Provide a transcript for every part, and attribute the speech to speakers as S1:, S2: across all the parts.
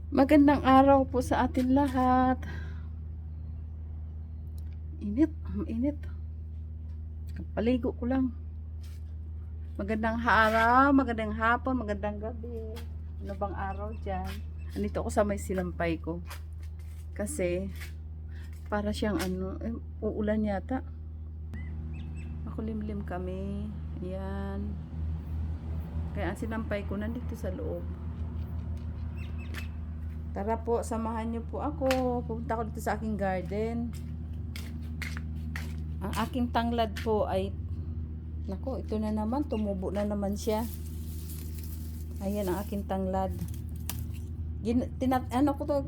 S1: Magandang araw po sa atin lahat. Init, ang init. Paligo ko lang. Magandang araw, magandang hapon, magandang gabi. Ano bang araw dyan? Andito ako sa may sinampay ko. Kasi, para siyang uulan yata. Makulimlim kami. Ayan. Kaya ang sinampay ko nandito sa loob. Tara po, samahan niyo po ako. Pupunta ko dito sa aking garden. Ang aking tanglad po ay, nako, ito na naman, tumubo na naman siya. Ayan ang aking tanglad.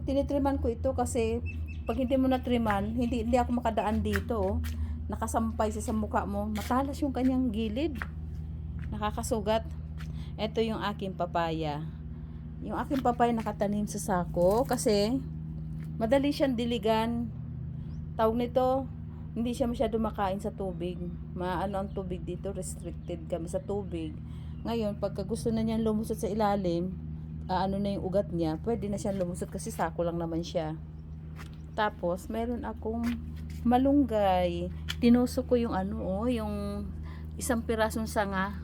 S1: Tinitriman ko ito kasi pag hindi mo natriman, hindi ako makadaan dito. Oh. Nakasampay siya sa mukha mo. Matalas yung kanyang gilid. Nakakasugat. Ito yung aking papaya. Yung aking papaya nakatanim sa sako kasi madali siyang diligan. Tawag nito, hindi siya masyado makain sa tubig. Maano ang tubig dito, restricted kami sa tubig. Ngayon, pagka gusto na niyang lumusot sa ilalim, ano na yung ugat niya, pwede na siyang lumusot kasi sako lang naman siya. Tapos, meron akong malunggay. Tinusok ko yung yung isang pirasong sanga.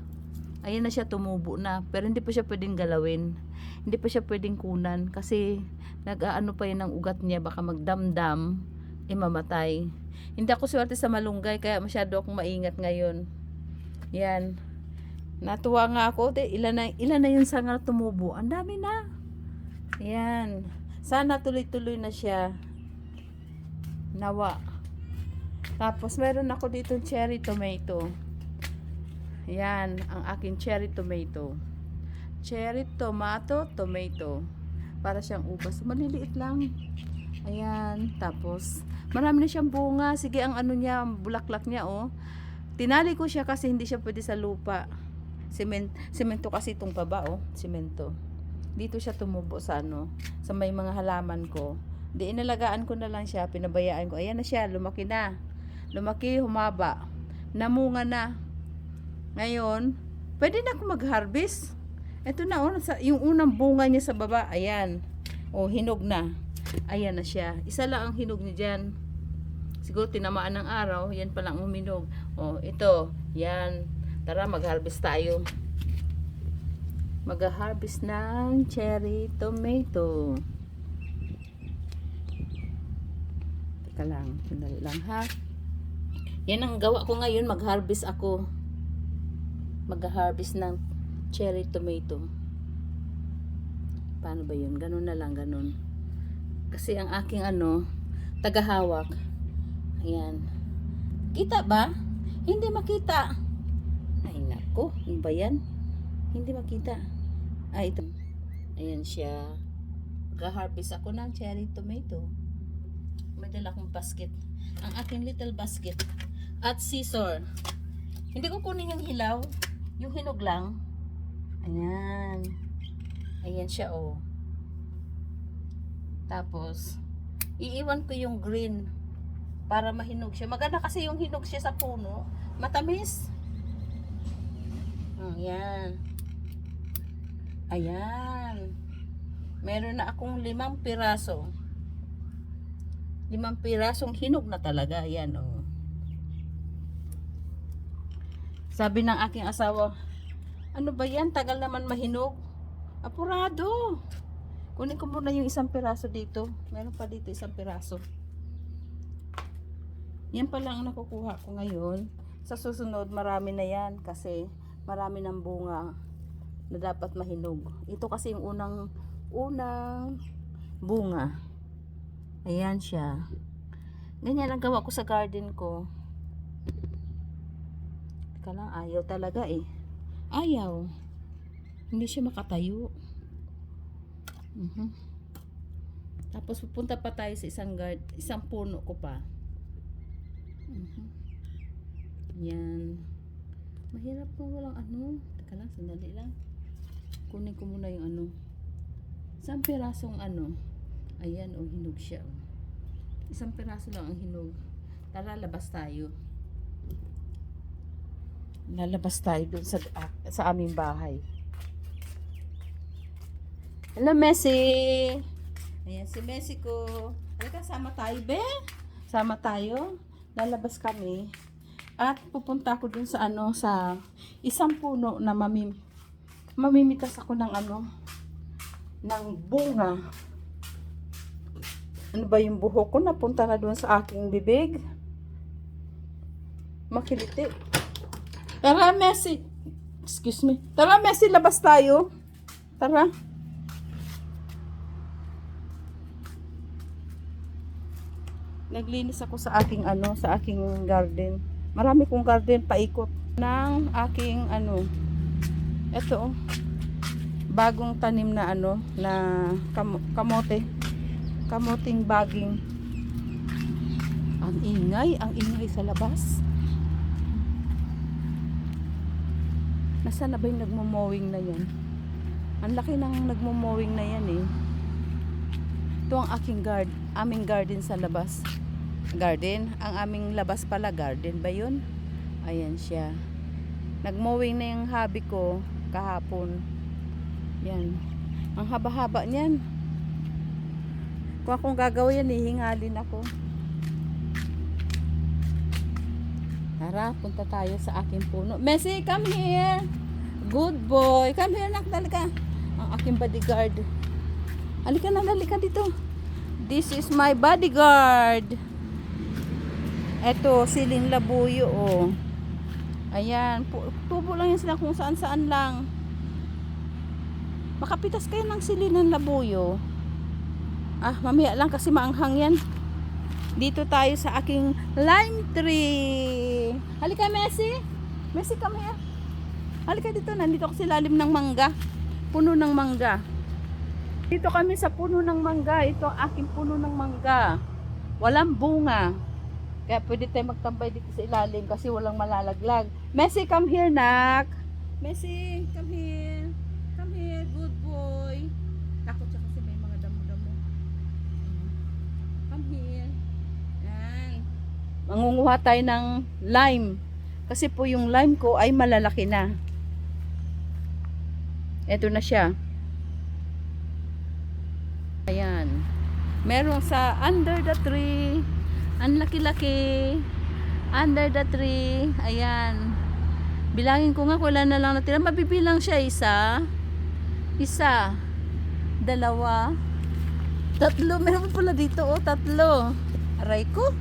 S1: Ayan na siya, tumubo na. Pero hindi pa siya pwedeng galawin. Hindi pa siya pwedeng kunan kasi nag-aano pa yun ng ugat niya, baka magdamdam, mamatay. Hindi ako swerte sa malunggay kaya masyado akong maingat ngayon. Yan. Natuwa nga ako. Ilan na yung sanga na tumubo. Ang dami na. Yan. Sana tuloy-tuloy na siya. Nawa. Tapos meron ako dito cherry tomato. Yan. Ang aking cherry tomato. Cherry tomato. Para siyang ubas. Maliliit lang. Ayan, tapos marami na siyang bunga. Sige, ang niya, ang bulaklak niya, oh. Tinali ko siya kasi hindi siya pwede sa lupa. Semento kasi itong baba, oh, semento. Dito siya tumubo sa sa may mga halaman ko. Di inalagaan ko na lang siya, pinabayaan ko. Ayan na siya, lumaki na. Lumaki, humaba. Namunga na. Ngayon, pwede na ako mag-harvest. Ito na, oh, yung unang bunga niya sa baba, ayan. Oh, hinog na. Ayan na siya. Isa lang ang hinog niya dyan. Siguro tinamaan ng araw. Yan pa lang uminog. O, ito. Yan. Tara, mag-harvest tayo. Mag-harvest ng cherry tomato. Teka lang. Sandali lang, ha? Yan ang gawa ko ngayon. Mag-harvest ako. Mag-harvest ng cherry tomato. Paano ba yun? Ganun na lang, ganun. Kasi ang aking tagahawak. Ayan. Kita ba? Hindi makita. Ay nako, ano ba yan? Hindi makita. Ay, ito. Ayan siya. Mag-harvest ako ng cherry tomato. May dala akong basket. Ang aking little basket. At scissor. Hindi ko kunin yung hilaw. Yung hinog lang. Ayan. Ayan siya, oh. Tapos, iiwan ko yung green para mahinog siya. Maganda kasi yung hinog siya sa puno. Matamis. Ayan. Ayan. Meron na akong 5 piraso. 5 pirasong hinog na talaga. Ayan, oh. Sabi ng aking asawa, ano ba yan? Tagal naman mahinog. Apurado. Kunin ko muna yung 1 piraso dito. Meron pa dito 1 piraso. Yan pa lang ang nakukuha ko ngayon. Sa susunod, marami na yan kasi marami ng bunga na dapat mahinog. Ito kasi yung unang bunga. Ayan siya. Ganyan ang gawa ko sa garden ko. Teka lang, ayaw talaga eh. Ayaw. Hindi siya makatayo. Tapos pupunta pa tayo sa isang puno ko pa. Yan. Mahirap po walang Teka lang, sandali lang. Kunin ko muna yung 1 pirasong Ayan, oh, hinog siya. 1 piraso lang ang hinog. Tara, labas tayo. Lalabas tayo dun sa aming bahay. Hello, Messi! Ayan, si Mexico. Halika, sama tayo, be. Sama tayo. Lalabas kami. At pupunta ako dun sa sa isang puno na mamimitas ako ng ng bunga. Ano ba yung buhok ko? Napunta na dun sa aking bibig. Makiliti. Tara, Messi. Excuse me. Tara, Messi, labas tayo. Tara. Naglinis ako sa aking sa aking garden. Marami kong garden paikot ng aking ito bagong tanim na na kamote. Kamoting baging. Ang ingay sa labas. Nasaan na ba yung nagmo-mowing na yan? Ang laki ng nagmo-mowing na yan eh. Ito ang aming garden sa labas. Garden? Ang aming labas pala, garden ba yun? Ayan siya. Nagmowing na yung hobby ko kahapon. Yan. Ang haba-haba niyan. Kung akong gagawin yan, hihingalin ako. Tara, punta tayo sa aking puno. Messi, come here. Good boy. Come here, nak. Dalika. Ang aking bodyguard. Halika na, halika dito. This is my bodyguard. Eto, siling labuyo, oh. Ayan, tubo lang yan sila kung saan-saan lang. Makapitas kayo ng sili ng labuyo. Mamaya lang kasi maanghang yan. Dito tayo sa aking lime tree. Halika, Messi. Messi, come here. Halika dito, nandito ako sa lalim ng mangga. Puno ng mangga. Dito kami sa puno ng mangga. Ito ang aking puno ng mangga. Walang bunga. Kaya pwede tayo magtambay dito sa ilalim kasi walang malalaglag. Messi, come here, nak. Messi, come here. Come here, good boy. Takot siya kasi may mga damo-damo. Come here. Yan. Mangunguha tayo ng lime. Kasi po yung lime ko ay malalaki na. Ito na siya. Ayan. Meron sa under the tree. Ang laki-laki. Under the tree. Ayan. Bilangin ko nga, wala na lang natira. Mabibilang siya. Isa. Dalawa. Tatlo. Meron pala dito. Tatlo. Aray ko.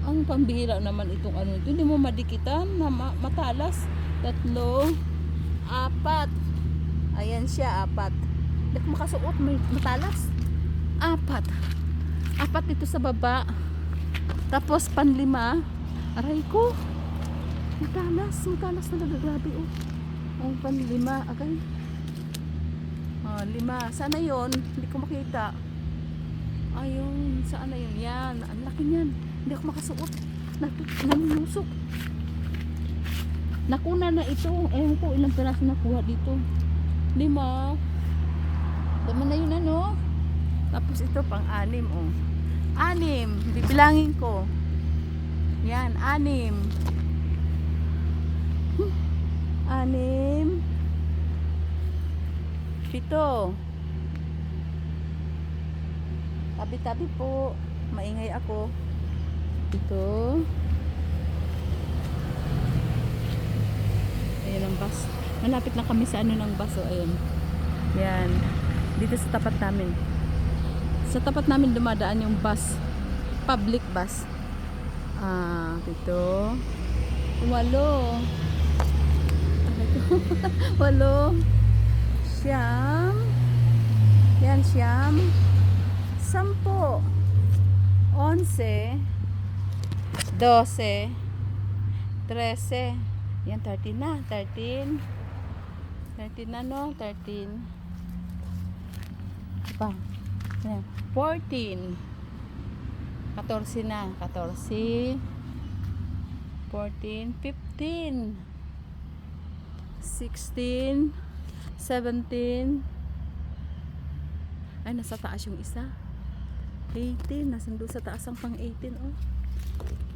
S1: Ang pambihira naman itong ito. Hindi mo madikitan na matalas. Tatlo. Apat. Ayan siya. Apat. Hindi ko makasuot. May matalas. Apat. Apat ito sa baba. Tapos panlima. Aray ko. Matalas na nagagrabe ang panlima. Okay. 5. Sana yon? Hindi ko makita. Ayun. Saan na yun? Yan. Ang laki niyan. Hindi ako makasuot. Nanunusok. Nakuna na ito. Ewan ko ilang piraso nakuha dito. 5. Dama na yun Tapos ito pang 6. 6. Bibilangin ko. Yan, 6. 6. 7. Tabi-tabi po. Maingay ako. Ito. Ayan ang bus. Malapit na kami sa ng bus. Ayan. Yan. Dito sa tapat namin. Sa tapat namin dumadaan yung bus. Public bus. Dito. 8. 8. Siyam. Yan, siyam. 10. 11. 12. 13. Yan, 13 na. 13. 13 na, 13. Pa. Yan. 14. 14 na. 14. 14. 15. 16. 17. Ay, nasa taas yung isa. 18. Nasundo sa taas ang pang 18.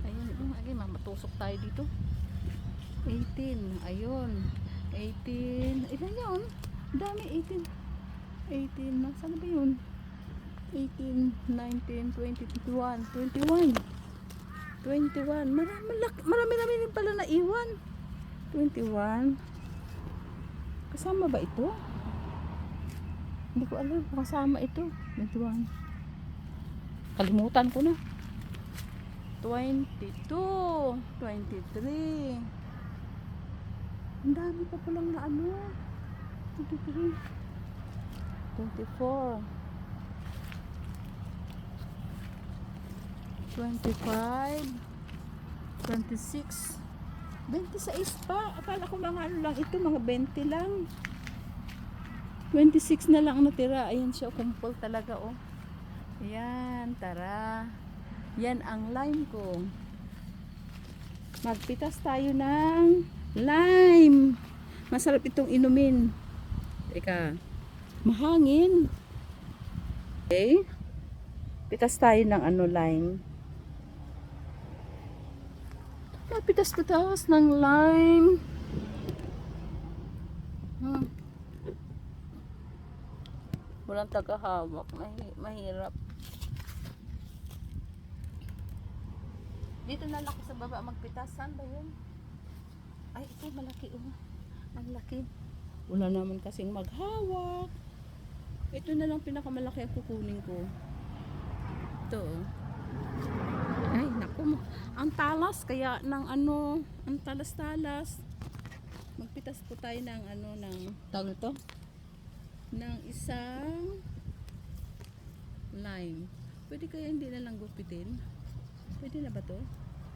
S1: Ayun. Ay, matusok tayo dito. 18. Ayun. 18. Ilan yun? Dami. 18. 18. Nasaan ba yun? 18, 19, 20, 21, 21. 21. Marami rin pala na iwan. 21. Kasama ba ito? Hindi ko alam kung kasama ito. 21. Kalimutan ko na. 22. 23. Ang dami pa palang na ano. 23. 24. 25, 26, 26 pa. Akala ko mga ano lang ito, mga 20 lang. 26 na lang natira. Ayan siya, kumpol talaga oh. Ayan, tara. Yan ang lime ko. Magpitas tayo ng lime. Masarap itong inumin. Teka, mahangin. Okay. Pitas tayo ng ano lime. Pitas-pitas ng lime. Walang tagahawak. Mahirap. Dito na lang ako sa baba magpitas. Saan ba yun? Ay, ito malaki oh. Ang laki. Wala naman kasing maghawak. Ito na lang pinakamalaki ang kukunin ko. Ito oh. Ay, naku. Ang talas kaya ng ano, ang talas-talas. Magpitas po tayo ng ano, ng tawag ito? Ng isang lime. Pwede kaya hindi na lang gupitin? Pwede na ba to?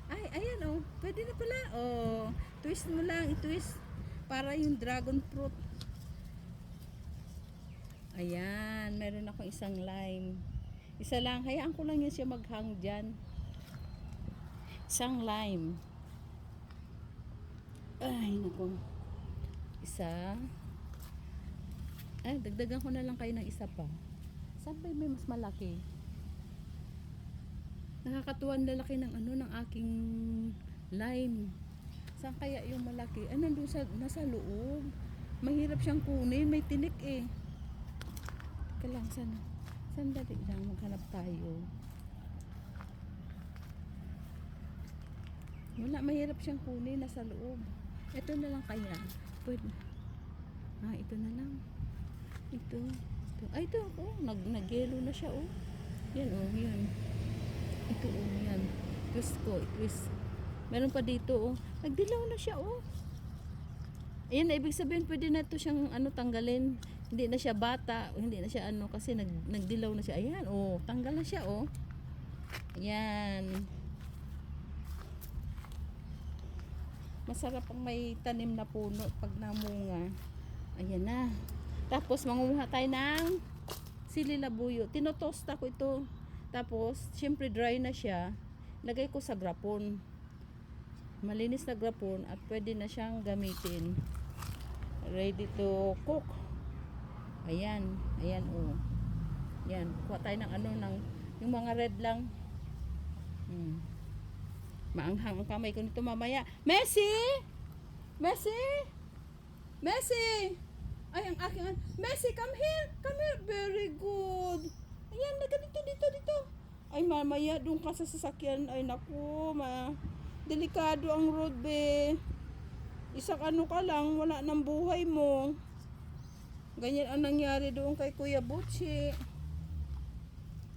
S1: Ay, ayan oh. Pwede na pala. Oh, twist mo lang, i-twist para yung dragon fruit. Ayan, meron ako isang lime. Isa lang, hayaan ko lang yan siya maghang dyan. Isang lime. Ay, naku. Isa. Ay, dagdagan ko na lang kayo ng isa pa. Saan ba may mas malaki? Nakakatuwan lalaki ng ano, ng aking lime. Saan kaya yung malaki? Ay, nandun sa, nasa loob. Mahirap siyang kunin. May tinik eh. Teka lang, sandali lang. Maghanap tayo. Wala, mahirap siyang kunin. Nasa loob. Ito na lang kaya. Pwede. Ah, ito na lang. Ito. Ay, ito. Oh, nag-yellow na siya, oh. Yan, oh. Yan. Ito, oh. Yan. Twist ko. Twist. Meron pa dito, oh. Nagdilaw na siya, oh. Ayan, ibig sabihin, pwede na ito siyang, ano, tanggalin. Hindi na siya bata. Hindi na siya, ano, kasi nagdilaw na siya. Ayan, oh. Tanggal na siya, oh. Ayan. Masarap ang may tanim na puno pag namunga. Ayan na. Tapos mangunguha tayo ng sili labuyo. Tinotosta ko ito. Tapos, syempre dry na siya. Lagay ko sa grapon. Malinis na grapon at pwede na siyang gamitin. Ready to cook. Ayan. Ayan oh. Ayan. Kuha tayo ng ano, yung mga red lang. Maanghang ang kamay ko nito mamaya. Messi! Messi! Messi! Ay, ang aking Messi, come here! Come here! Very good! Ayan, dito. Ay, mamaya, doon ka sa sasakyan. Ay, naku, delikado ang road, be. Isang ano ka lang, wala ng buhay mo. Ganyan ang nangyari doon kay Kuya Butchi.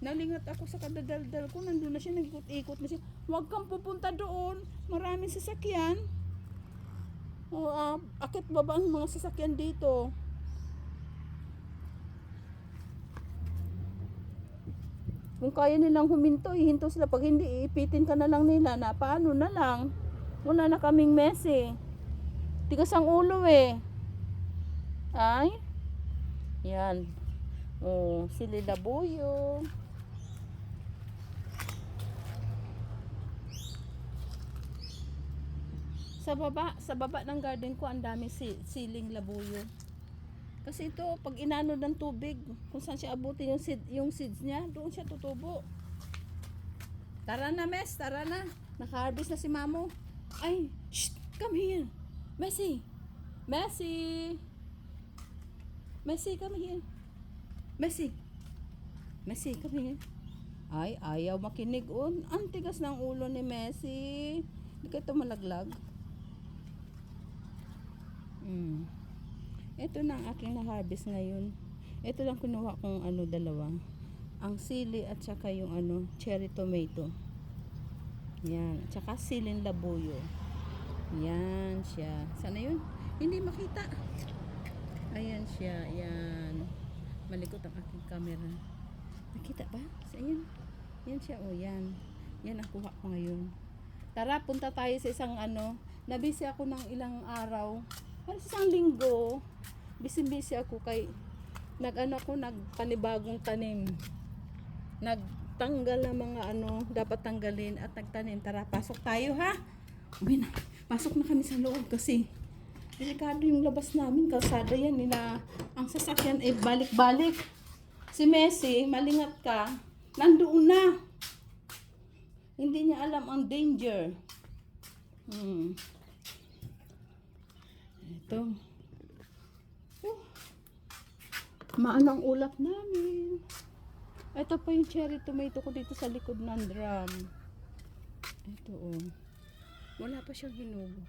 S1: Nalingat ako sa kadadaldal ko. Nandun na siya, nag-ikot-ikot na siya. Huwag kang pupunta doon. Maraming sasakyan. Akit baba ang mga sasakyan dito. Kung kaya nilang huminto, ihinto sila. Pag hindi, iipitin ka na lang nila na paano na lang. Wala na kaming mess. Tigas ang ulo eh. Ay. Yan. Oh, sili labuyo. Sa baba ng garden ko, ang dami siling labuyo. Kasi ito, pag inano ng tubig, kung saan siya abutin yung seeds niya, doon siya tutubo. Tara na, Mes, tara na. Naka-harvest na si Mamo. Ay, shh, come here. Messi, come here. Messi, Messi, kami. Ay, ayaw makinig. Ang tigas ng ulo ni Messi. Hindi ka ito malaglag. Ito na ang aking na-harvest ngayon. Ito lang kinuha kong dalawa. Ang sili at saka yung cherry tomato. Yan. At saka siling labuyo. Yan siya. Sana yun? Hindi makita. Ayan siya. Yan. Malikot ang aking camera. Nakita ba? Ayan. Yan siya. Yan. Yan ang kuha ko ngayon. Tara, punta tayo sa isang Nabisi ako ng ilang araw. Isang linggo. Busy ako kay nagpanibagong tanim. Nagtanggal ng mga dapat tanggalin at nagtanim. Tara, pasok tayo ha. Uy na, pasok na kami sa loob kasi delikado yung labas namin. Kalsada yan nila. Ang sasakyan ay balik-balik. Si Messi, malingat ka. Nandoon na. Hindi niya alam ang danger. Ito. Maano ang ulap namin. Ito pa yung cherry tomato ko dito sa likod ng drum. Ito wala pa siyang hinugo.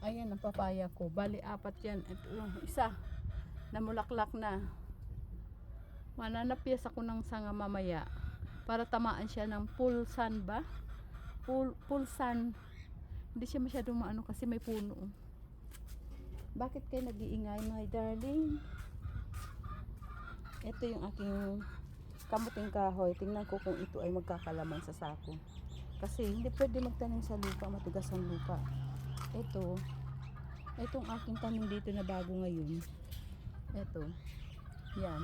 S1: Ayan ang papaya ko. Bali, 4 yan. Ito isa. Namulaklak na. Mananapyas ako ng sanga mamaya. Para tamaan siya ng full sun ba? Full sun. Hindi siya masyadong kasi may puno. Bakit kayo nag-iingay, my darling? Ito yung aking kamuting kahoy. Tingnan ko kung ito ay magkakalaman sa sako. Kasi hindi pwede magtanim sa lupa, matigas ang lupa. Itong aking tanim dito na bago ngayon. Ito. Yan.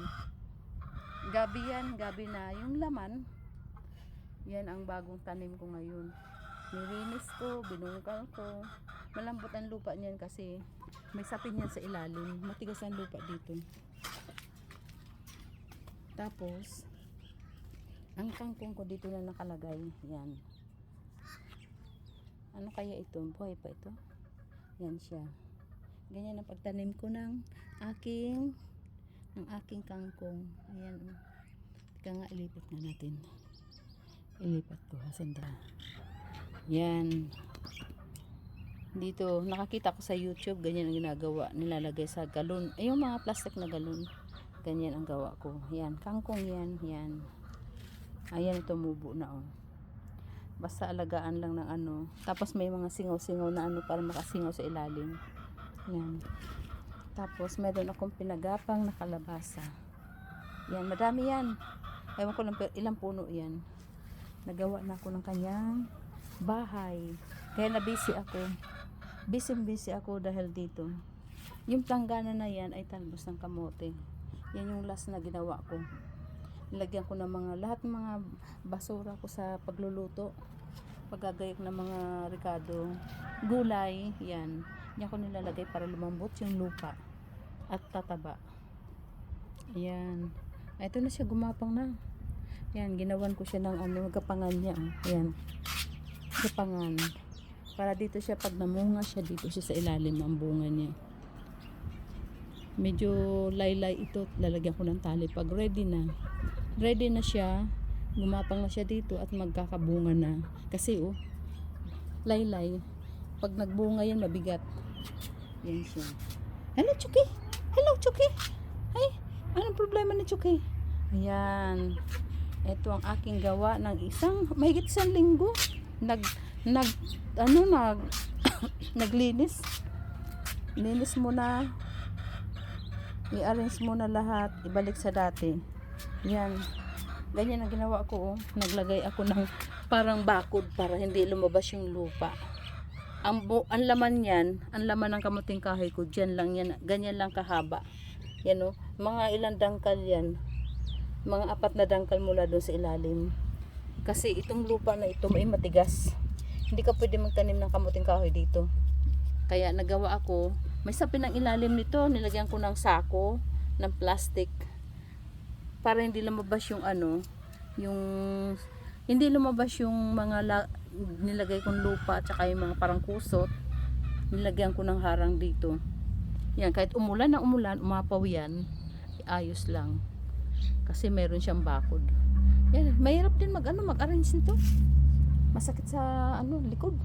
S1: Gabi na. Yung laman, yan ang bagong tanim ko ngayon. Nilinis ko, binungkal ko. Malambot ang lupa niyan kasi may sapin yan sa ilalim. Matigas ang lupa dito. Tapos, ang kangkong ko dito na nakalagay. Yan. Ano kaya ito? Buhay pa ito? Yan siya. Ganyan ang pagtanim ko ng aking kangkong. Ayan. Teka nga, ilipat na natin. Ilipat ko. Sandra. Yan. Dito, nakakita ko sa YouTube, ganyan ang ginagawa. Nilalagay sa galon. Ay, yung mga plastic na galon. Ganyan ang gawa ko. Yan, kangkong yan. Yan. Ayan, tumubo na Basta alagaan lang ng Tapos may mga singaw-singaw na para makasingaw sa ilalim. Yan. Tapos meron akong pinagapang na kalabasa. Yan, madami yan. Ewan ko lang ilang puno yan. Nagawa na ako ng kanyang bahay. Kaya na-busy ako. Busy ako dahil dito. Yung planggana na yan ay talbos ng kamote. Yan yung last na ginawa ko. Nilagyan ko ng lahat ng mga basura ko sa pagluluto. Paggagayok ng mga ricado. Gulay, yan. Yan ko nilalagay para lumambot yung lupa. At tataba. Ayan. Ito na siya, gumapang na. Yan, ginawan ko siya ng gapangan niya. Ayan. Gapangan. Para dito siya, pag namunga siya, dito siya sa ilalim ng bunga niya. Medyo laylay ito. Lalagyan ko ng tali. Pag ready na siya, gumapang na siya dito at magkakabunga na. Kasi laylay. Pag nagbunga yan, mabigat. Yan siya. Hello, Chucky! Hello, Chucky! Ay, anong problema ni Chucky? Ayan. Ito ang aking gawa ng mahigit isang linggo. Naglinis. Linis muna. I-arrange muna lahat. Ibalik sa dati. Yan. Ganyan ang ginawa ko. Naglagay ako ng parang bakod para hindi lumabas yung lupa. Ang laman yan, ang laman ng kamuting kahoy ko, dyan lang yan. Ganyan lang kahaba. Yan mga ilang dangkal yan. Mga 4 na dangkal mula doon sa ilalim. Kasi itong lupa na ito ay matigas. Hindi ka pwede magtanim ng kamuting kahoy dito. Kaya nagawa ako, may sapin ng ilalim nito, nilagyan ko ng sako, ng plastic. Para hindi lumabas yung hindi lumabas yung mga nilagay kong lupa at saka yung mga parang kusot. Nilagyan ko ng harang dito. Yan, kahit umulan na umulan, umapaw yan, ayos lang. Kasi meron siyang bakod. Yan, mahirap din mag-arrange nito. Masakit sa likod,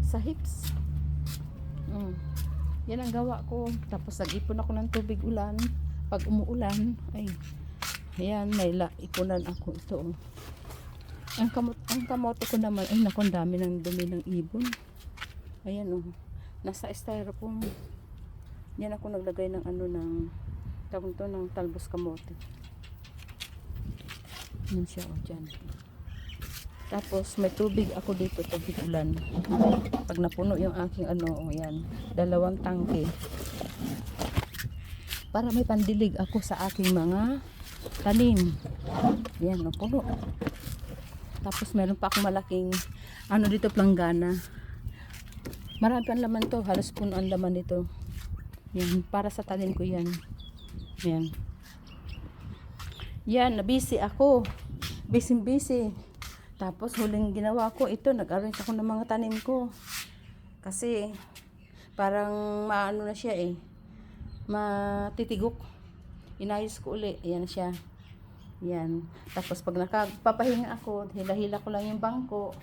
S1: sa hips. Yan ang gawa ko. Tapos nag-ipon ako ng tubig ulan. Pag umuulan, ay ayan, may ipunan ako ito. Ang kamote ko naman, ay naku, ang dami ng dumi ng ibon. Ayan nasa styrofoam. Yan ako naglagay ng ng tawag to, ng talbos kamote. Yan siya dyan. Tapos may tubig ako dito, tubig ulan. Pag napuno yung aking yan, 2 tangke. Para may pandilig ako sa aking mga tanim. Yan, puno. Tapos meron pa akong malaking dito, planggana. Marami ang laman to, halos puno ang laman nito. Yan, para sa tanim ko yan. Yan. Yan, busy ako. Busy. Tapos huling ginawa ko ito, nag-arrange ako ng mga tanim ko. Kasi parang na siya matitigok. Inayos ko uli. Ayan siya. Yan. Tapos pag nakappapahinga ako, hila-hila ko lang yung bangko.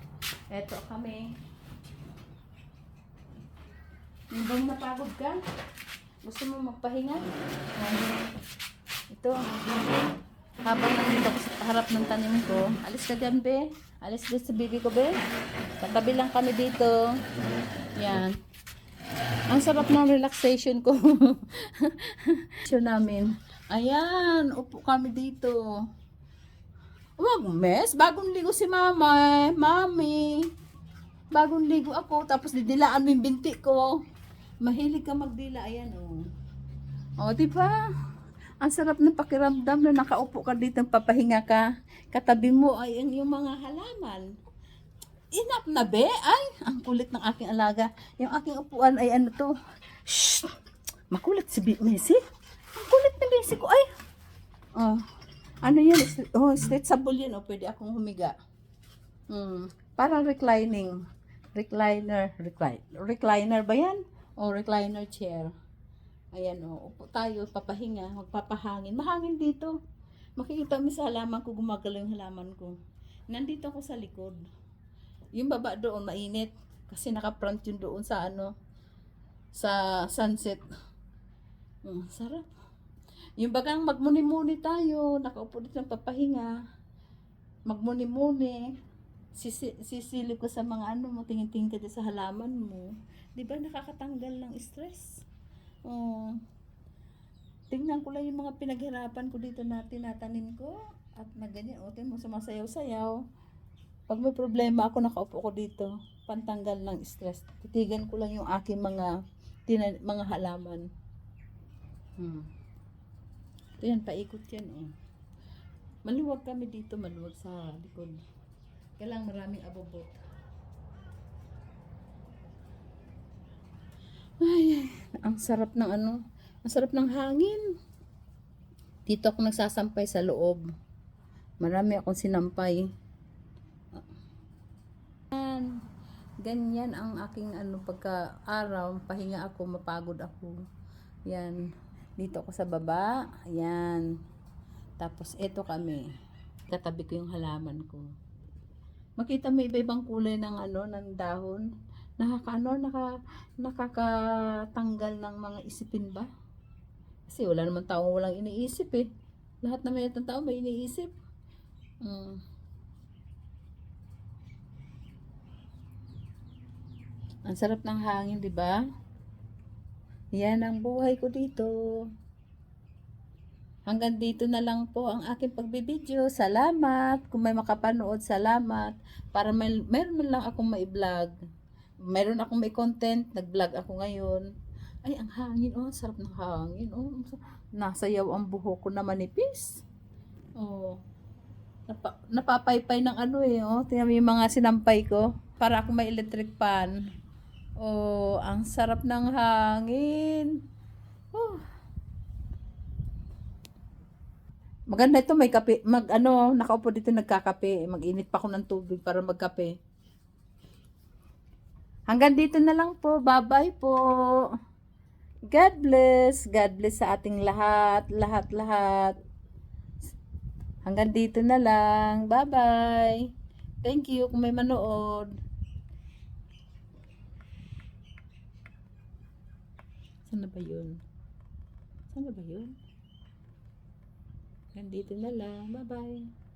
S1: Eto kami. Yung bang napagod ka? Gusto mo magpahinga? Ito. Habang nandito ako sa harap ng tanim ko, alis ka dyan, be. Alis dito sa bibi ko, be. Katabi lang kami dito. Yan. Ang sarap ng relaxation ko. namin. Ayan, upo kami dito. Wag mess, bagong ligo si mama, mami. Bagong ligo ako, tapos didilaan mo yung binti ko. Mahilig ka magdila, ayan diba? Ang sarap ng pakiramdam na nakaupo ka dito, papahinga ka. Katabi mo ay yung mga halaman. Inap na, be? Ay, ang kulit ng aking alaga. Yung aking upuan ay Shh! Makulit si Messi. Ang kulit ni Messi ko, ay. Yan? Stretchable yan. Pwede akong humiga. Parang reclining. Recliner ba yan? Recliner chair. Ayan upo tayo, papahinga, magpapahangin. Mahangin dito. Makikita mo sa halaman ko, gumagalaw yung halaman ko. Nandito ako sa likod. Yung baba doon, mainit. Kasi naka-front yun doon sa sa sunset. Sarap. Yung bagang magmuni-muni tayo, nakaupo dito ng papahinga. Magmuni-muni. Sisilip ko sa mga tingin-tingin ka sa halaman mo. Diba nakakatanggal ng stress? Tingnan ko lang yung mga pinaghirapan ko dito na tinatanim ko at na ganyan, tingnan mo, sumasayaw-sayaw. Pag may problema ako, nakaupo ko dito, pantanggal ng stress. Titigan ko lang yung aking mga halaman. Ito yan, paikot yan. Maluwag kami dito, maluwag sa likod. Kailangan maraming abobot. Ay, ang sarap ng ang sarap ng hangin. Dito ako nagsasampay sa loob. Marami akong sinampay. Ganyan ang aking pagka-araw, pahinga ako, mapagod ako. Yan. Dito ako sa baba. Ayan. Tapos ito kami. Katabi ko yung halaman ko. Makita mo iba-ibang kulay ng ng dahon. Nakakatanggal ng mga isipin ba? Kasi wala naman taong walang iniisip Lahat naman yung tao may iniisip. Ang sarap ng hangin, di ba? Yan ang buhay ko dito. Hanggang dito na lang po ang aking pagbibideo. Salamat. Kung may makapanood, salamat. Para meron lang akong mai-vlog. Meron akong may content, nag-vlog ako ngayon. Ay, ang hangin, sarap ng hangin. Nasayaw ang buhok ko na manipis. Napapaypay ng tingnan mo yung mga sinampay ko. Para ako may electric fan. Ang sarap ng hangin. Maganda ito, may kape. Nakaupo dito nagkakape. Mag-init pa ako ng tubig para magkape. Hanggang dito na lang po. Bye-bye po. God bless. God bless sa ating lahat. Lahat. Hanggang dito na lang. Bye-bye. Thank you kung may manood. Saan na ba yun? Saan na ba yun? Hanggang dito na lang. Bye-bye.